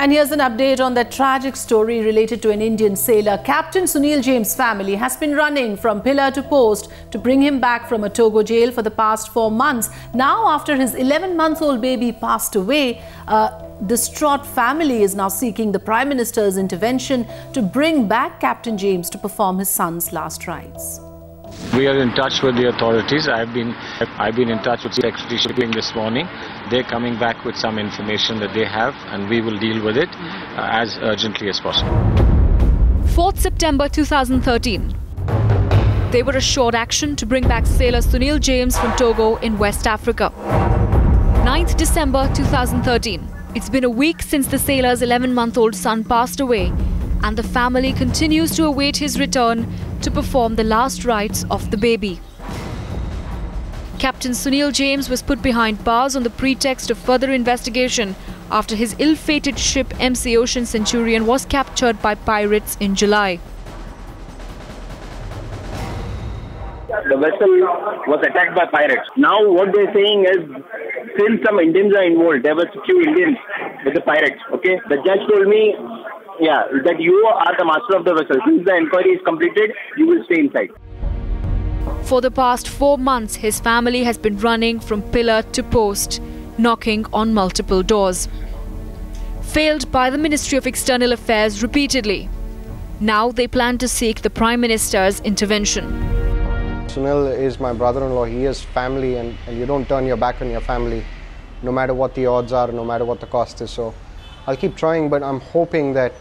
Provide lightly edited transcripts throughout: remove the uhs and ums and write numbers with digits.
And here's an update on that tragic story related to an Indian sailor. Captain Sunil James' family has been running from pillar to post to bring him back from a Togo jail for the past 4 months. Now, after his 11-month-old baby passed away, a distraught family is now seeking the Prime Minister's intervention to bring back Captain James to perform his son's last rites. We are in touch with the authorities. I've been in touch with Secretary Shipping this morning. They're coming back with some information that they have, and we will deal with it as urgently as possible. 4th September 2013. They were assured action to bring back sailor Sunil James from Togo in West Africa. 9th December 2013. It's been a week since the sailor's 11-month-old son passed away, and the family continues to await his return to perform the last rites of the baby. Captain Sunil James was put behind bars on the pretext of further investigation after his ill-fated ship MC Ocean Centurion was captured by pirates in July. The vessel was attacked by pirates. Now what they're saying is, since some Indians are involved, there were a few Indians with the pirates, okay? The judge told me, that you are the master of the vessel. Since the inquiry is completed, you will stay inside. For the past 4 months, his family has been running from pillar to post, knocking on multiple doors. Failed by the Ministry of External Affairs repeatedly. Now they plan to seek the Prime Minister's intervention. Sunil is my brother-in-law. He is family, and you don't turn your back on your family, no matter what the odds are, no matter what the cost is. So I'll keep trying, but I'm hoping that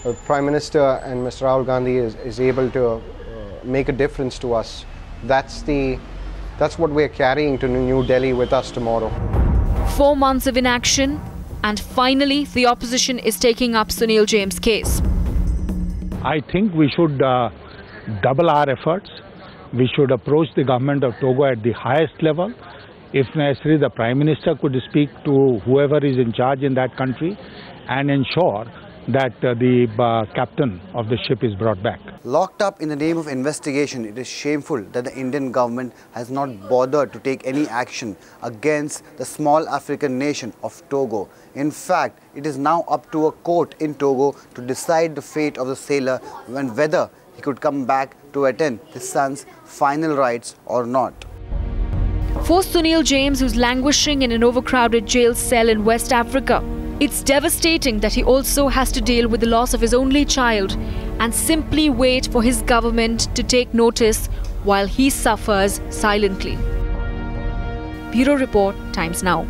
the Prime Minister and Mr. Rahul Gandhi is able to make a difference to us. That's what we're carrying to New Delhi with us tomorrow. 4 months of inaction, and finally the opposition is taking up Sunil James' case. I think we should double our efforts. We should approach the government of Togo at the highest level. If necessary, the Prime Minister could speak to whoever is in charge in that country and ensure that the captain of the ship is brought back. Locked up in the name of investigation, it is shameful that the Indian government has not bothered to take any action against the small African nation of Togo. In fact, it is now up to a court in Togo to decide the fate of the sailor and whether he could come back to attend his son's final rites or not. For Sunil James, who's languishing in an overcrowded jail cell in West Africa, it's devastating that he also has to deal with the loss of his only child and simply wait for his government to take notice while he suffers silently. Bureau Report, Times Now.